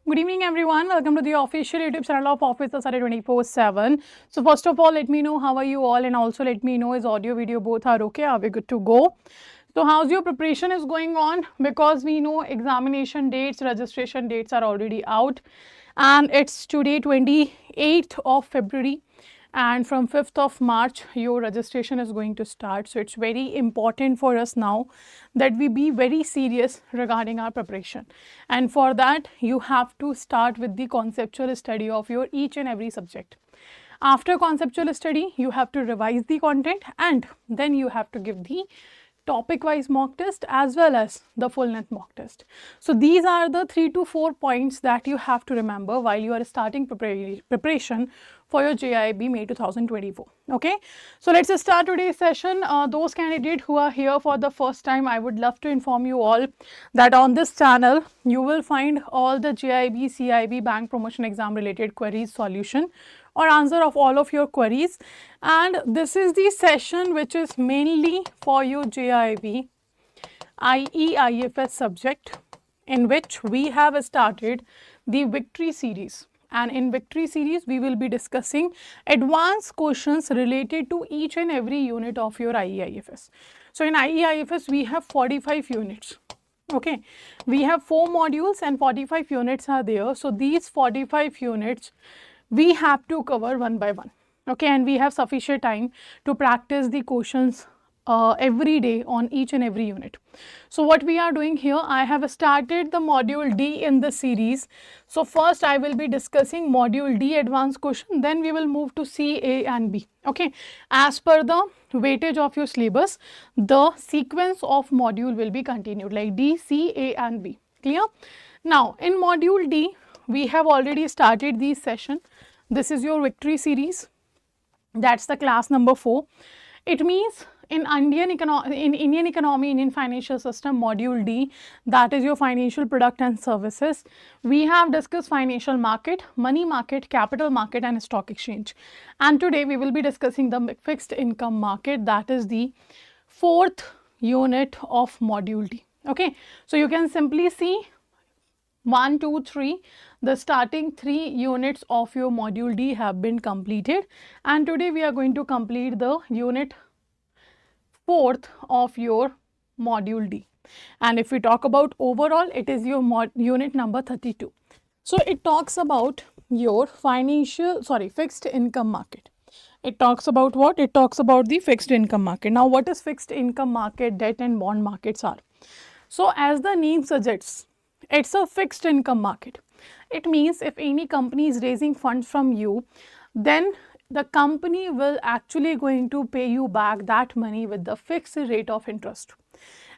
Good evening everyone, welcome to the official YouTube channel of Office Study 24/7. So first of all, let me know how are you all, and also let me know is audio video both are okay, are we good to go? So how's your preparation is going on, because we know examination dates, registration dates are already out, and it's today 28th of February, and from 5th of March your registration is going to start. So it's very important for us now that we be very serious regarding our preparation, and for that you have to start with the conceptual study of your each and every subject. After conceptual study you have to revise the content, and then you have to give the topic wise mock test as well as the full length mock test. So these are the 3 to 4 points that you have to remember while you are starting preparation for your JAIIB May 2024. Okay, so let's start today's session. Those candidates who are here for the first time, I would love to inform you all that on this channel you will find all the JAIIB, CAIIB bank promotion exam related queries solution or answer of all of your queries, and this is the session which is mainly for your JAIIB IFS subject, in which we have started the victory series, and in victory series we will be discussing advanced questions related to each and every unit of your IFS. So in IFS we have 45 units. Okay, we have 4 modules and 45 units are there. So these 45 units we have to cover one by one. Okay, and we have sufficient time to practice the questions every day on each and every unit. So what we are doing here, I have started the module D in the series. So first I will be discussing module D advanced question, then we will move to C, A and B. Okay, as per the weightage of your syllabus, the sequence of module will be continued like D, C, A and B. Clear? Now in module D we have already started this session. This is your victory series, that's the class number 4. It means in Indian economy, Indian financial system, module D, that is your financial product and services. We have discussed financial market, money market, capital market and stock exchange, and today we will be discussing the fixed income market, that is the 4th unit of module D. Okay, so you can simply see 1, 2, 3, the starting 3 units of your module D have been completed, and today we are going to complete the unit 4th of your module D. And if we talk about overall, it is your unit number 32. So it talks about your fixed income market. It talks about what? It talks about the fixed income market. Now what is fixed income market, debt and bond markets are? So as the name suggests, it's a fixed income market. It means if any company is raising funds from you, then the company will actually going to pay you back that money with the fixed rate of interest,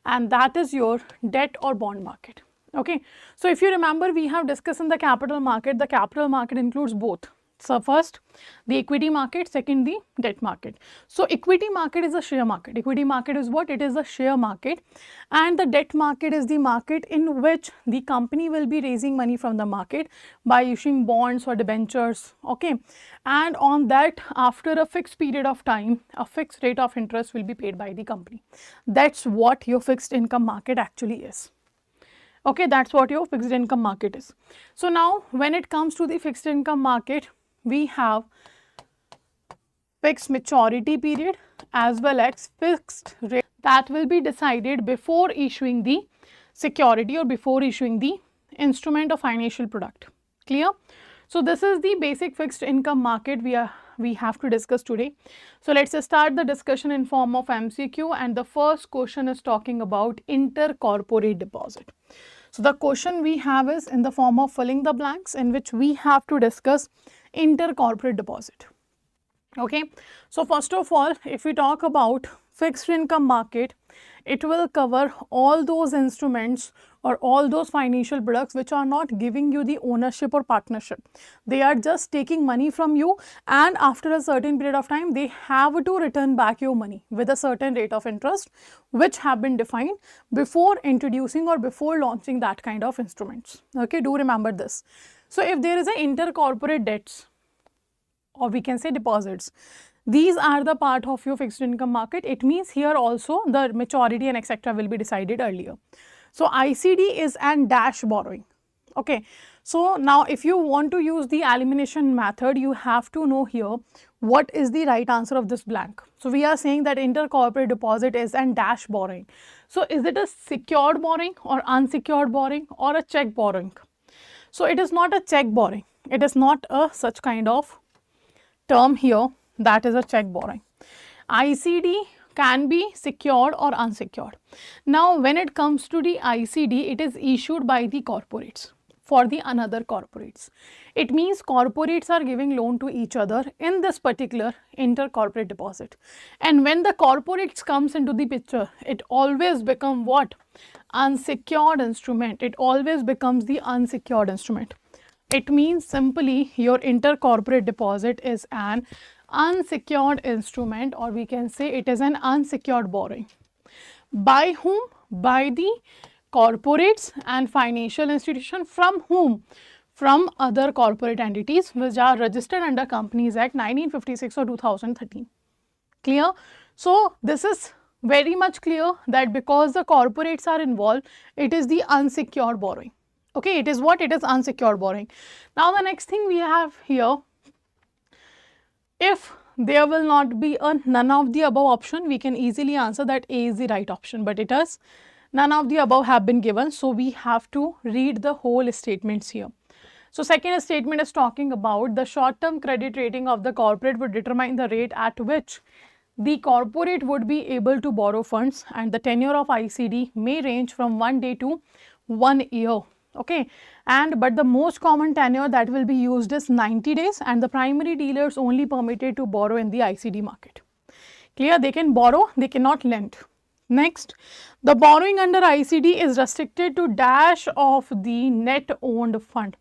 and that is your debt or bond market. Okay, so if you remember, we have discussed in the capital market. The capital market includes both. So first the equity market, second the debt market. So equity market is a share market. Equity market is what? It is a share market, and the debt market is the market in which the company will be raising money from the market by issuing bonds or debentures. Okay, and on that, after a fixed period of time, a fixed rate of interest will be paid by the company. That's what your fixed income market actually is. Okay, that's what your fixed income market is. So now when it comes to the fixed income market, we have fixed maturity period as well as fixed rate that will be decided before issuing the security or before issuing the instrument or financial product. Clear? So this is the basic fixed income market we have to discuss today. So let's start the discussion in form of MCQ, and the first question is talking about intercorporate deposit. So the question we have is in the form of filling the blanks, in which we have to discuss intercorporate deposit. Okay, so first of all, if we talk about fixed income market, it will cover all those instruments or all those financial products which are not giving you the ownership or partnership. They are just taking money from you, and after a certain period of time they have to return back your money with a certain rate of interest which have been defined before introducing or before launching that kind of instruments. Okay, do remember this. So if there is a intercorporate debts, or we can say deposits, these are the part of your fixed income market. It means here also the maturity and etc. will be decided earlier. So ICD is an dash borrowing. Okay, so now if you want to use the elimination method, you have to know here what is the right answer of this blank. So we are saying that intercorporate deposit is an dash borrowing. So is it a secured borrowing or unsecured borrowing or a check borrowing? So it is not a check borrowing. It is not a such kind of term here that is a check borrowing. ICD can be secured or unsecured. Now when it comes to the ICD, it is issued by the corporates for the another corporates. It means corporates are giving loan to each other in this particular intercorporate deposit. And when the corporates comes into the picture, it always become what? Unsecured instrument. It always becomes the unsecured instrument. It means simply your intercorporate deposit is an unsecured instrument, or we can say it is an unsecured borrowing. By whom? By the corporates and financial institution. From whom? From other corporate entities which are registered under Companies Act 1956 or 2013. Clear? So this is very much clear that because the corporates are involved, it is the unsecured borrowing. Okay, it is what? It is unsecured borrowing. Now the next thing we have here, if there will not be a none of the above option, we can easily answer that A is the right option, but it is none of the above have been given, so we have to read the whole statements here. So second statement is talking about the short-term credit rating of the corporate would determine the rate at which the corporate would be able to borrow funds, and the tenure of ICD may range from 1 day to 1 year. Okay, but the most common tenure that will be used is 90 days, and the primary dealers only permitted to borrow in the ICD market. Clear? They can borrow, they cannot lend. Next, the borrowing under ICD is restricted to dash of the net owned fund.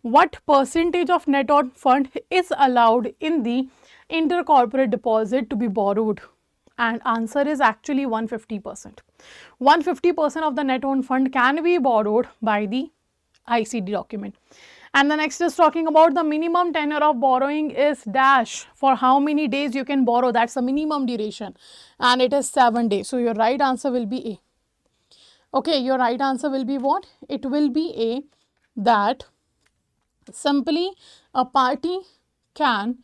What percentage of net owned fund is allowed in the intercorporate deposit to be borrowed? And answer is actually 150%. 150% of the net owned fund can be borrowed by the ICD document. And the next is talking about the minimum tenure of borrowing is dash. For how many days you can borrow, that's the minimum duration, and it is 7 days. So your right answer will be A. Okay, your right answer will be what? It will be A, that simply a party can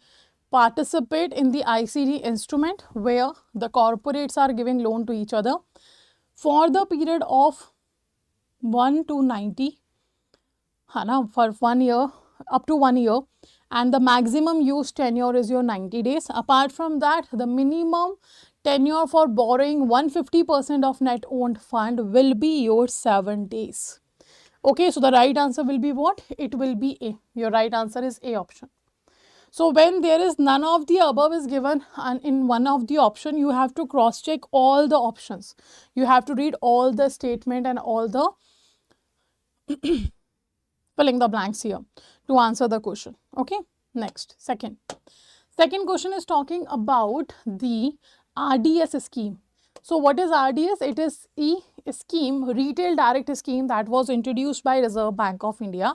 participate in the ICD instrument where the corporates are giving loan to each other for the period of 1 to 90, for 1 year, up to 1 year, and the maximum use tenure is your 90 days. Apart from that, the minimum tenure for borrowing 150% of net owned fund will be your 7 days. Okay, so the right answer will be what? It will be A. Your right answer is A option. So when there is none of the above is given and in one of the option, you have to cross check all the options. You have to read all the statement and all the filling the blanks here to answer the question. Okay, next, second question is talking about the RDS scheme. So what is RDS? It is a scheme, retail direct scheme, that was introduced by Reserve Bank of India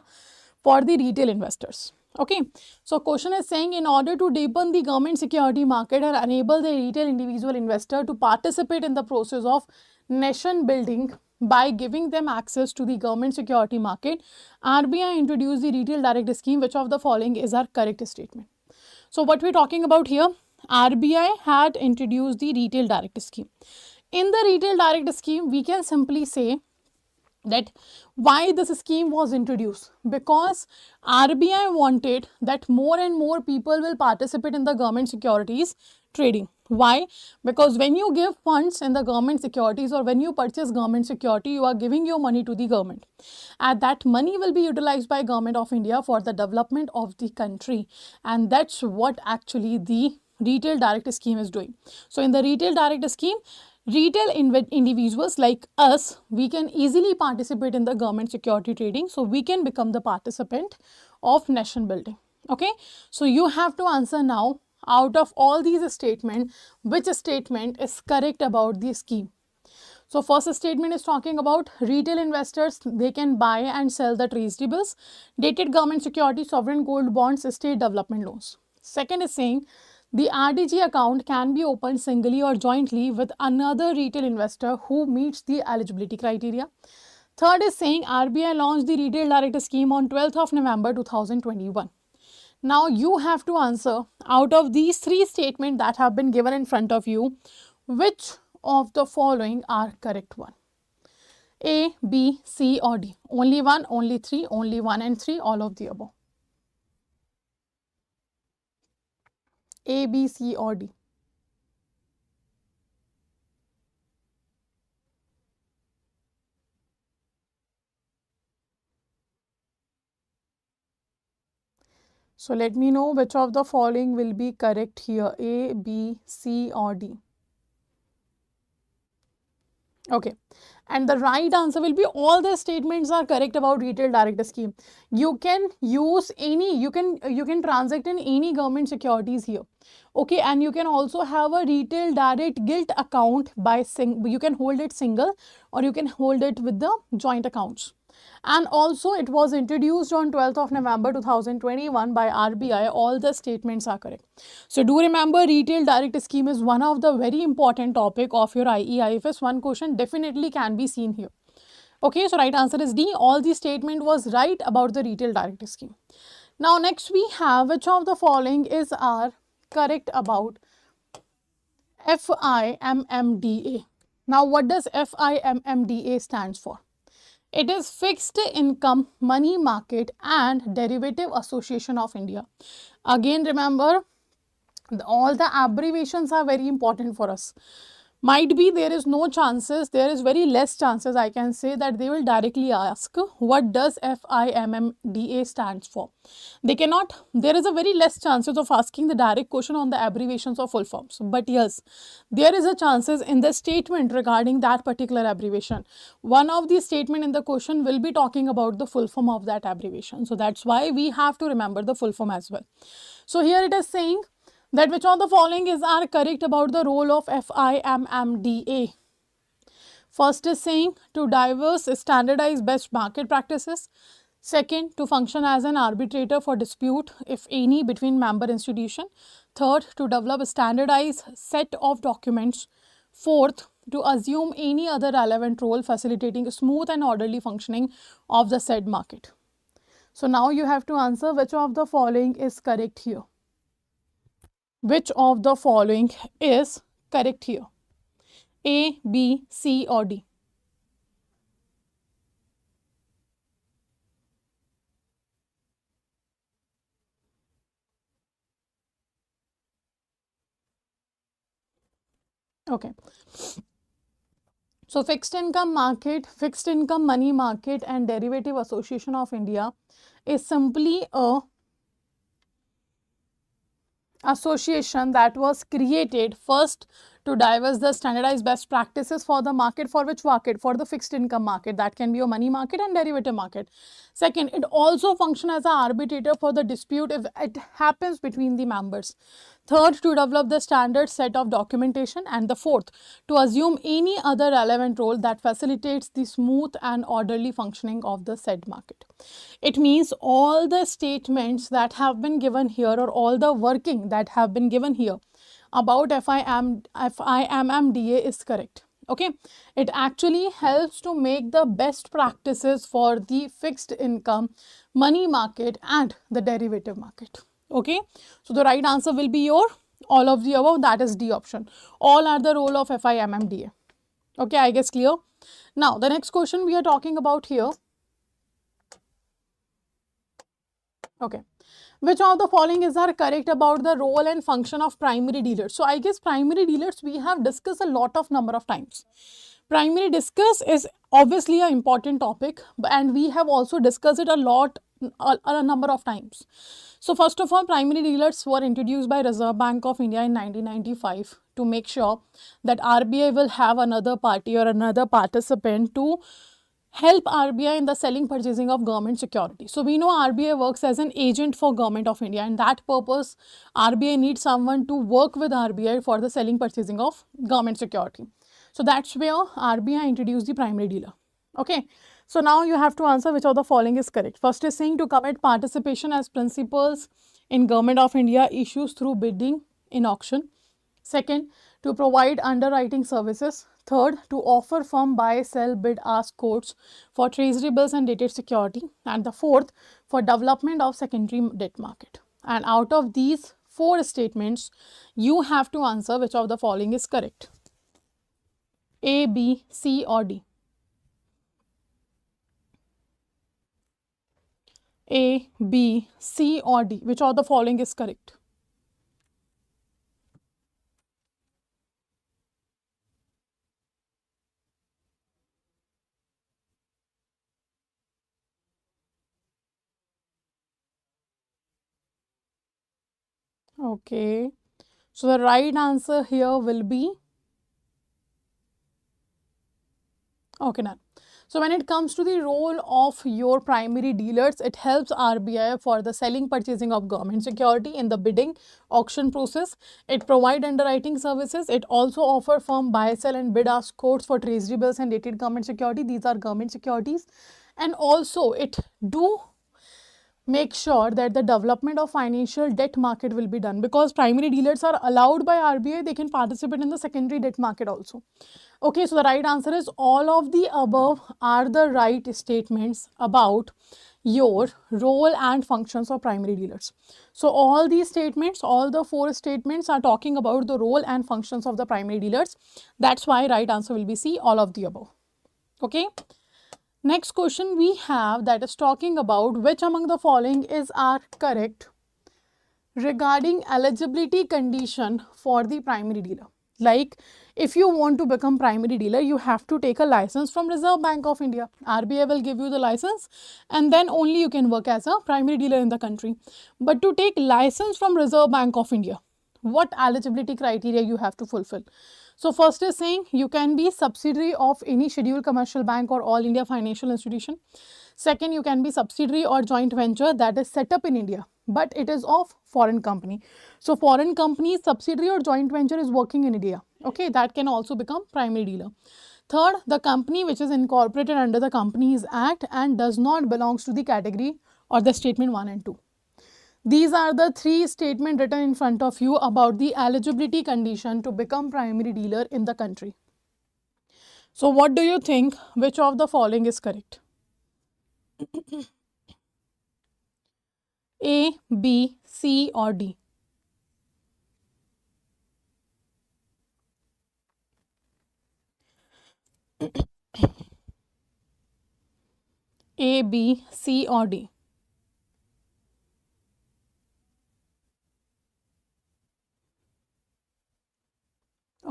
for the retail investors. Okay, so question is saying, in order to deepen the government security market and enable the retail individual investor to participate in the process of nation building by giving them access to the government security market, RBI introduced the retail direct scheme. Which of the following is our correct statement? So what we're talking about here, RBI had introduced the retail direct scheme. In the retail direct scheme, we can simply say that why this scheme was introduced, because RBI wanted that more and more people will participate in the government securities trading. Why? Because when you give funds in the government securities or when you purchase government security, you are giving your money to the government, and that money will be utilized by Government of India for the development of the country, and that's what actually the retail direct scheme is doing. So in the retail direct scheme, retail individuals like us, we can easily participate in the government security trading, so we can become the participant of nation building. Okay, so you have to answer now, out of all these statements, which statement is correct about the scheme. So first statement is talking about retail investors, they can buy and sell the treasury bills, dated government security, sovereign gold bonds, state development loans. Second is saying the RDG account can be opened singly or jointly with another retail investor who meets the eligibility criteria. Third is saying RBI launched the retail direct scheme on 12th of November 2021. Now you have to answer out of these three statements that have been given in front of you, which of the following are correct one? A, B, C or D? Only one, only three, only one and three, all of the above. A, B, C or D? So let me know which of the following will be correct here, A, B, C or D. Okay, and the right answer will be all the statements are correct about retail direct scheme. You can use any, you can transact in any government securities here. Okay, and you can also have a retail direct gilt account by you can hold it single or you can hold it with the joint accounts. And also it was introduced on 12th of November 2021 by RBI. All the statements are correct. So do remember, retail direct scheme is one of the very important topic of your IE IFS. One question definitely can be seen here. Okay, so right answer is D. All the statement was right about the retail direct scheme. Now next we have which of the following is are correct about FIMMDA. Now what does FIMMDA stands for? It is Fixed Income Money Market and Derivative Association of India. Again remember, all the abbreviations are very important for us. Might be there is no chances, there is very less chances I can say that they will directly ask what does FIMMDA stands for. They cannot, there is a very less chances of asking the direct question on the abbreviations or full forms. But yes, there is a chances in the statement regarding that particular abbreviation. One of the statement in the question will be talking about the full form of that abbreviation. So that's why we have to remember the full form as well. So here it is saying that which of the following is are correct about the role of FIMMDA. First is saying to diverse standardized best market practices. Second, to function as an arbitrator for dispute, if any, between member institution. Third, to develop a standardized set of documents. Fourth, to assume any other relevant role facilitating a smooth and orderly functioning of the said market. So now you have to answer which of the following is correct here. Which of the following is correct here? A, B, C or D? Okay. So fixed income market, fixed income money market and derivative association of India is simply a association that was created first to diverse the standardized best practices for the market. For which market? For the fixed income market. That can be a money market and derivative market. Second, it also functions as an arbitrator for the dispute if it happens between the members. Third, to develop the standard set of documentation. And the fourth, to assume any other relevant role that facilitates the smooth and orderly functioning of the said market. It means all the statements that have been given here or all the working that have been given here about FIMMDA is correct. Okay, it actually helps to make the best practices for the fixed income money market and the derivative market. Okay, so the right answer will be your all of the above, that is D option. All are the role of FIMMDA. Okay, I guess clear. Now the next question we are talking about here. Okay, which of the following is are correct about the role and function of primary dealers? So I guess primary dealers we have discussed a lot of number of times. Primary discuss is obviously an important topic and we have also discussed it a lot, a number of times. So first of all, primary dealers were introduced by Reserve Bank of India in 1995 to make sure that RBI will have another party or another participant to help RBI in the selling purchasing of government security. So we know RBI works as an agent for Government of India, and that purpose RBI needs someone to work with RBI for the selling purchasing of government security. So that's where RBI introduced the primary dealer. Okay, so now you have to answer which of the following is correct. First is saying to commit participation as principals in Government of India issues through bidding in auction. Second, to provide underwriting services. Third, to offer firm buy, sell, bid, ask quotes for treasury bills and dated security. And the fourth, for development of secondary debt market. And out of these four statements, you have to answer which of the following is correct. A, B, C or D. A, B, C or D. Which of the following is correct? Okay. So the right answer here will be, okay, now. So when it comes to the role of your primary dealers, it helps RBI for the selling, purchasing of government security in the bidding auction process. It provides underwriting services. It also offers firm buy, sell and bid ask quotes for treasury bills and dated government security. These are government securities. And also it do make sure that the development of financial debt market will be done, because primary dealers are allowed by RBI, they can participate in the secondary debt market also. Okay, so the right answer is all of the above are the right statements about your role and functions of primary dealers. So all these statements, all the four statements are talking about the role and functions of the primary dealers. That's why right answer will be C, all of the above. Okay. Next question we have that is talking about which among the following is are correct regarding eligibility condition for the primary dealer. Like if you want to become primary dealer, you have to take a license from Reserve Bank of India. RBI will give you the license and then only you can work as a primary dealer in the country. But to take license from Reserve Bank of India, what eligibility criteria you have to fulfill? So first is saying you can be subsidiary of any scheduled commercial bank or all India financial institution. Second, you can be subsidiary or joint venture that is set up in India, but it is of foreign company. So foreign company subsidiary or joint venture is working in India. Okay, that can also become primary dealer. Third, the company which is incorporated under the Companies Act and does not belongs to the category or the statement 1 and 2. These are the three statements written in front of you about the eligibility condition to become primary dealer in the country. So what do you think, which of the following is correct? A, B, C or D? A, B, C or D?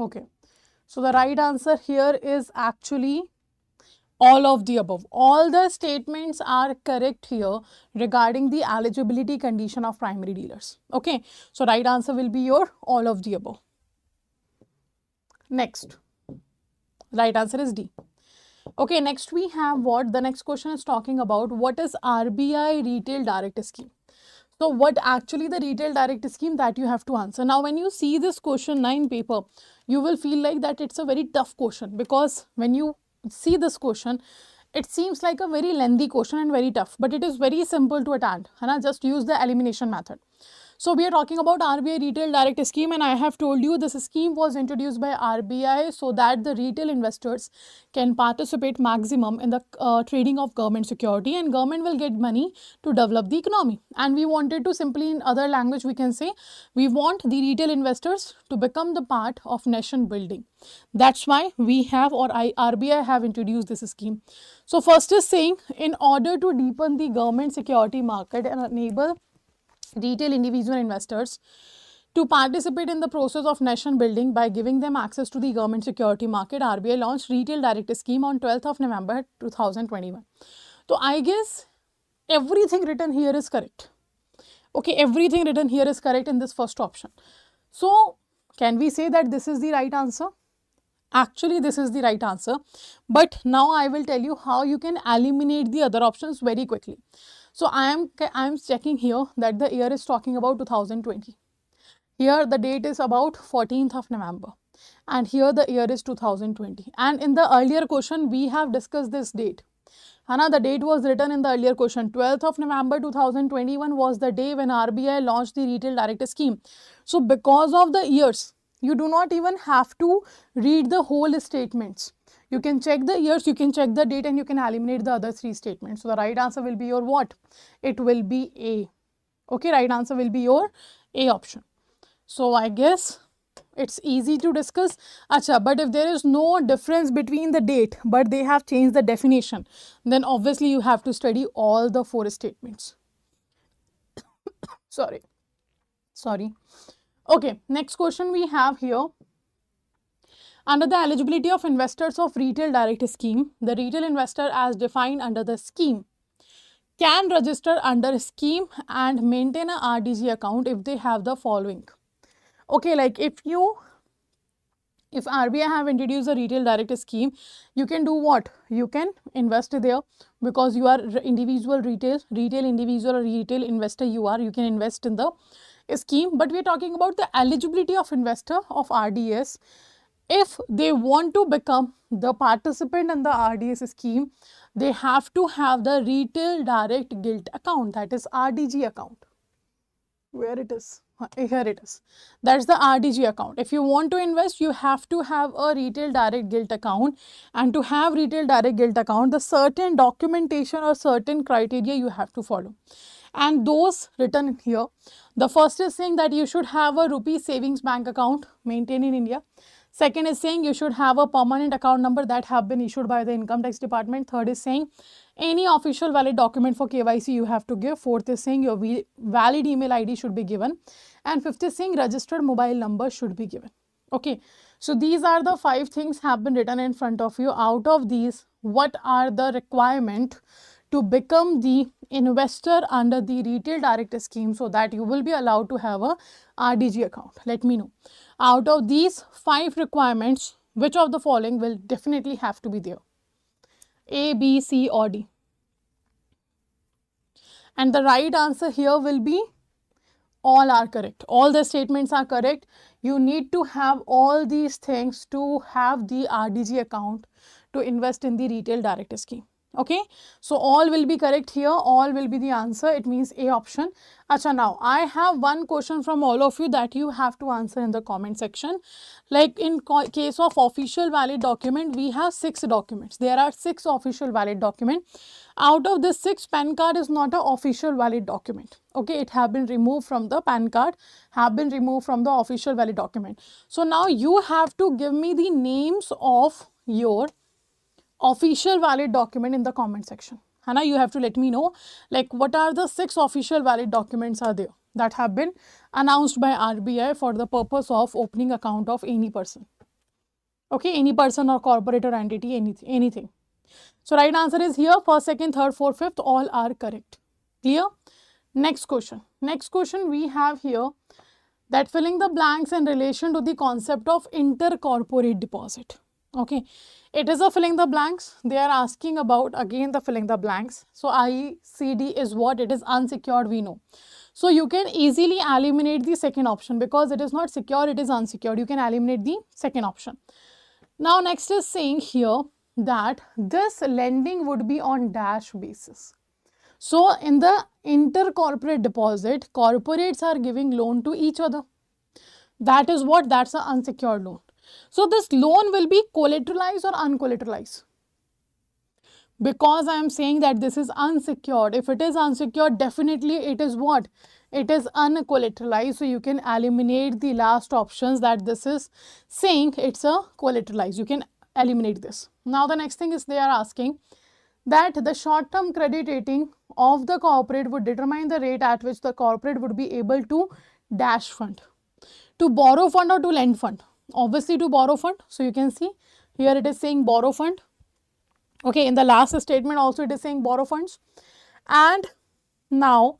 Okay. So the right answer here is actually all of the above. All the statements are correct here regarding the eligibility condition of primary dealers. Okay. So right answer will be your all of the above. Next. Right answer is D. Okay, next we have what the next question is talking about. What is RBI retail direct scheme? So what actually the retail direct scheme that you have to answer. Now when you see this question 9 paper, you will feel like that it's a very tough question, because when you see this question, it seems like a very lengthy question and very tough, but it is very simple to attend. Just use the elimination method. So we are talking about RBI retail direct scheme, and I have told you this scheme was introduced by RBI so that the retail investors can participate maximum in the trading of government security, and government will get money to develop the economy. And we wanted to simply, in other language we can say, we want the retail investors to become the part of nation building. That's why we have, or RBI have introduced this scheme. So first is saying, in order to deepen the government security market and enable retail individual investors to participate in the process of nation building by giving them access to the government security market, RBI launched retail direct scheme on 12th of November 2021. So I guess everything written here is correct. Okay, everything written here is correct in this first option. So can we say that this is the right answer? Actually, this is the right answer. But now I will tell you how you can eliminate the other options very quickly. So I am checking here that the year is talking about 2020. Here the date is about 14th of November. And here the year is 2020. And in the earlier question, we have discussed this date. The date was written in the earlier question. 12th of November 2021 was the day when RBI launched the retail direct scheme. So because of the years, You do not even have to read the whole statements. You can check the years, you can check the date, and you can eliminate the other 3 statements. So the right answer will be your what? It will be A. Okay, right answer will be your A option. So I guess it's easy to discuss. Acha, but if there is no difference between the date, but they have changed the definition, then obviously you have to study all the 4 statements. Sorry. Okay, next question we have here. Under the eligibility of investors of retail direct scheme, the retail investor as defined under the scheme can register under scheme and maintain a RDG account if they have the following. Okay, like if RBI have introduced a retail direct scheme, you can do what? You can invest there because you are individual retail individual or retail investor you can invest in the scheme. But we are talking about the eligibility of investor of RDS. If they want to become the participant in the RDS scheme, they have to have the retail direct gilt account, that is RDG account. Where it is? Here it is. That's the RDG account. If you want to invest, you have to have a retail direct gilt account, and to have retail direct gilt account, the certain documentation or certain criteria you have to follow. And those written here, the first is saying that you should have a rupee savings bank account maintained in India. Second is saying you should have a permanent account number that have been issued by the income tax department. Third is saying any official valid document for KYC you have to give. Fourth is saying your valid email ID should be given. And fifth is saying registered mobile number should be given. Okay, so these are the 5 things have been written in front of you. Out of these, what are the requirement to become the investor under the retail direct scheme so that you will be allowed to have a RDG account? Let me know. Out of these 5 requirements, which of the following will definitely have to be there? A, B, C or D? And the right answer here will be all are correct. All the statements are correct. You need to have all these things to have the RDG account to invest in the retail direct scheme. Okay, so all will be correct here, all will be the answer. It means A option. Acha, now I have one question from all of you that you have to answer in the comment section. Like in case of official valid document, we have 6 documents. There are 6 official valid documents. Out of the 6, PAN card is not an official valid document. Okay, it have been removed from the PAN card, have been removed from the official valid document. So now you have to give me the names of your official valid document in the comment section. Hana, you have to let me know like what are the 6 official valid documents are there that have been announced by RBI for the purpose of opening account of any person. Okay, any person or corporate or entity, anything. So right answer is here. First, second, third, fourth, fifth, all are correct. Clear? Next question. Next question we have here that filling the blanks in relation to the concept of intercorporate deposit. Okay, it is a filling the blanks. They are asking about again the filling the blanks. So ICD is what? It is unsecured, we know. So you can easily eliminate the second option because it is not secure, it is unsecured. You can eliminate the second option. Now next is saying here that this lending would be on dash basis. So in the intercorporate deposit, corporates are giving loan to each other. That is what? That's an unsecured loan. So this loan will be collateralized or uncollateralized? Because I am saying that this is unsecured. If it is unsecured, definitely it is what? It is uncollateralized. So you can eliminate the last options that this is saying it's a collateralized. You can eliminate this. Now the next thing is they are asking that the short-term credit rating of the corporate would determine the rate at which the corporate would be able to dash fund. To borrow fund or to lend fund? Obviously to borrow fund. So you can see here it is saying borrow fund. Okay, in the last statement also it is saying borrow funds. And now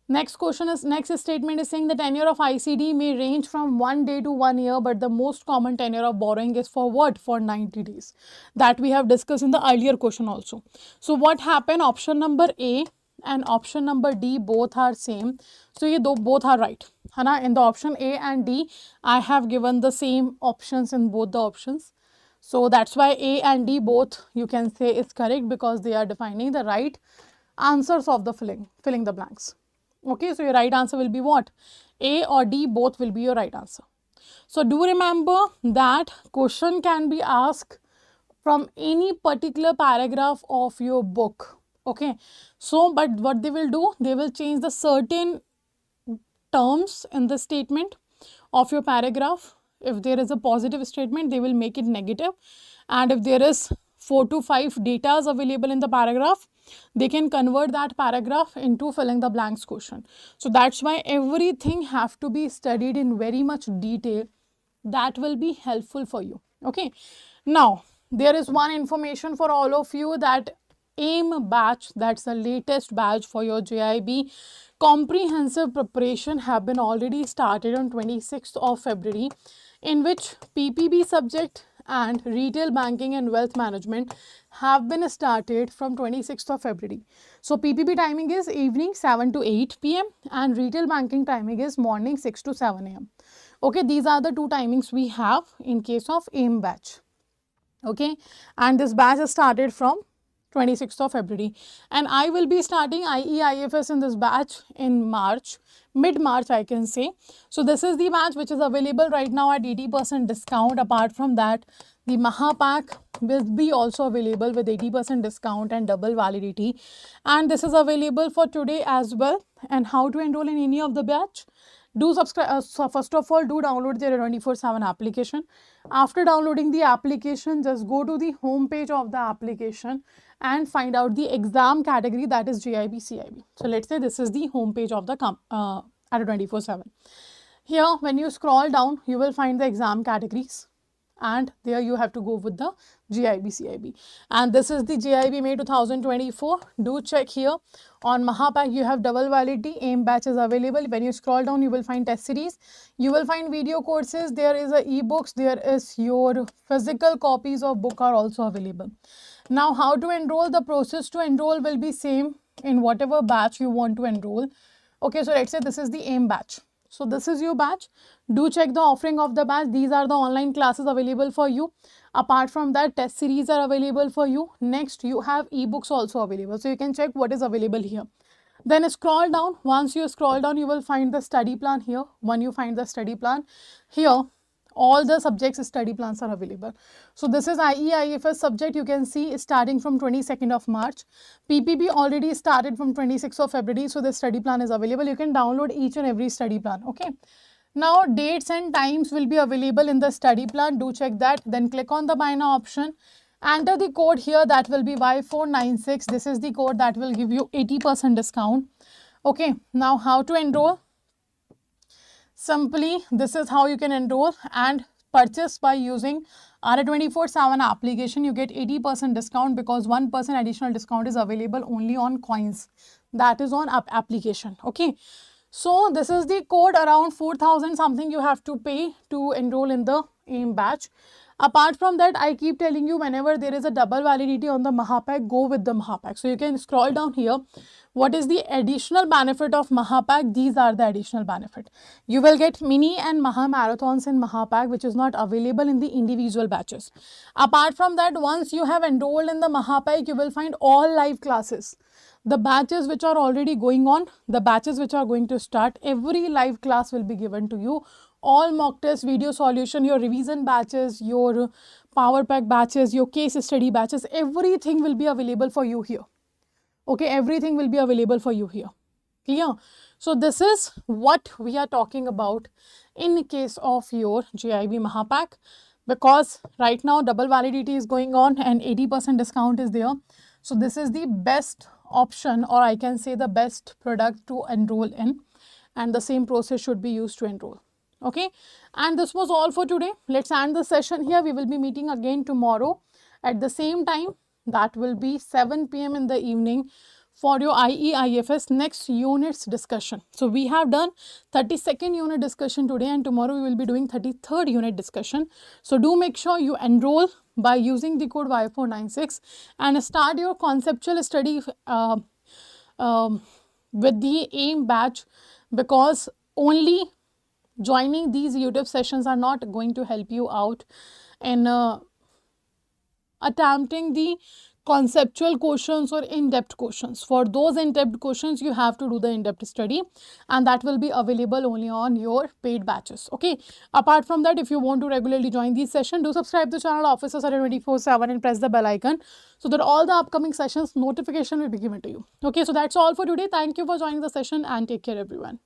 next statement is saying the tenure of ICD may range from 1 day to 1 year, but the most common tenure of borrowing is for what? For 90 days. That we have discussed in the earlier question also. So what happened? Option number A and option number D both are same. So ye both are right. Hana, in the option A and D, I have given the same options in both the options. So that's why A and D both you can say is correct because they are defining the right answers of the filling the blanks. Okay, so your right answer will be what? A or D both will be your right answer. So do remember that question can be asked from any particular paragraph of your book. Okay, so but what they will do, they will change the certain terms in the statement of your paragraph. If there is a positive statement, they will make it negative, and if there is 4 to 5 datas available in the paragraph, they can convert that paragraph into filling the blanks question. So that's why everything have to be studied in very much detail. That will be helpful for you. Okay, now there is one information for all of you, that AIM batch, that's the latest batch for your JAIIB comprehensive preparation, have been already started on 26th of February, in which PPB subject and retail banking and wealth management have been started from 26th of February. So PPB timing is evening 7 to 8 p.m. and retail banking timing is morning 6 to 7 a.m. Okay, these are the two timings we have in case of AIM batch. Okay, and this batch is started from 26th of February, and I will be starting IFS in this batch in March, mid-March I can say. So this is the batch which is available right now at 80% discount. Apart from that, the Mahapack will be also available with 80% discount and double validity, and this is available for today as well. And how to enroll in any of the batch? Do subscribe. So first of all, do download their 24/7 application. After downloading the application, just go to the home page of the application and find out the exam category, that is JAIIB CAIIB. So let's say this is the home page of the Adda 24/7. Here, when you scroll down, you will find the exam categories, and there you have to go with the JAIIB CAIIB. And this is the JAIIB May 2024. Do check here. On Mahapack, you have double validity. AIM batch is available. When you scroll down, you will find test series. You will find video courses. There is a ebooks. There is your physical copies of book are also available. Now, how to enroll? The process to enroll will be same in whatever batch you want to enroll. Okay, so let's say this is the AIM batch. So this is your batch. Do check the offering of the batch. These are the online classes available for you. Apart from that, test series are available for you. Next, you have ebooks also available. So you can check what is available here. Then scroll down. Once you scroll down, you will find the study plan here. When you find the study plan here, all the subjects study plans are available. So this is IFS subject, you can see starting from 22nd of March. PPB already started from 26th of February. So the study plan is available. You can download each and every study plan. Okay. Now dates and times will be available in the study plan. Do check that. Then click on the buy now option. Enter the code here, that will be Y496. This is the code that will give you 80% discount. Okay. Now how to enroll? Simply, this is how you can enroll and purchase by using our 24/7 application. You get 80% discount because 1% additional discount is available only on coins. That is on application. Okay. So this is the code, around 4,000 something you have to pay to enroll in the AIM batch. Apart from that, I keep telling you, whenever there is a double validity on the Mahapack, go with the Mahapack. So you can scroll down here. What is the additional benefit of Mahapack? These are the additional benefit. You will get mini and Maha marathons in Mahapack, which is not available in the individual batches. Apart from that, once you have enrolled in the Mahapack, you will find all live classes. The batches which are already going on, the batches which are going to start, every live class will be given to you. All mock test, video solution, your revision batches, your power pack batches, your case study batches, everything will be available for you here. Okay, everything will be available for you here. Clear? So this is what we are talking about in case of your JAIIB Mahapack, because right now double validity is going on and 80% discount is there. So this is the best option, or I can say the best product to enroll in, and the same process should be used to enroll. Okay, and this was all for today. Let's end the session here. We will be meeting again tomorrow at the same time. That will be 7 p.m. in the evening for your IFS next units discussion. So we have done 32nd unit discussion today, and tomorrow we will be doing 33rd unit discussion. So do make sure you enroll by using the code Y496 and start your conceptual study with the AIM batch, because only joining these YouTube sessions are not going to help you out in attempting the conceptual questions or in-depth questions. For those in-depth questions, you have to do the in-depth study, and that will be available only on your paid batches. Okay. Apart from that, if you want to regularly join these sessions, do subscribe to the channel Officer Study 24/7 and press the bell icon so that all the upcoming sessions notification will be given to you. Okay. So that's all for today. Thank you for joining the session and take care everyone.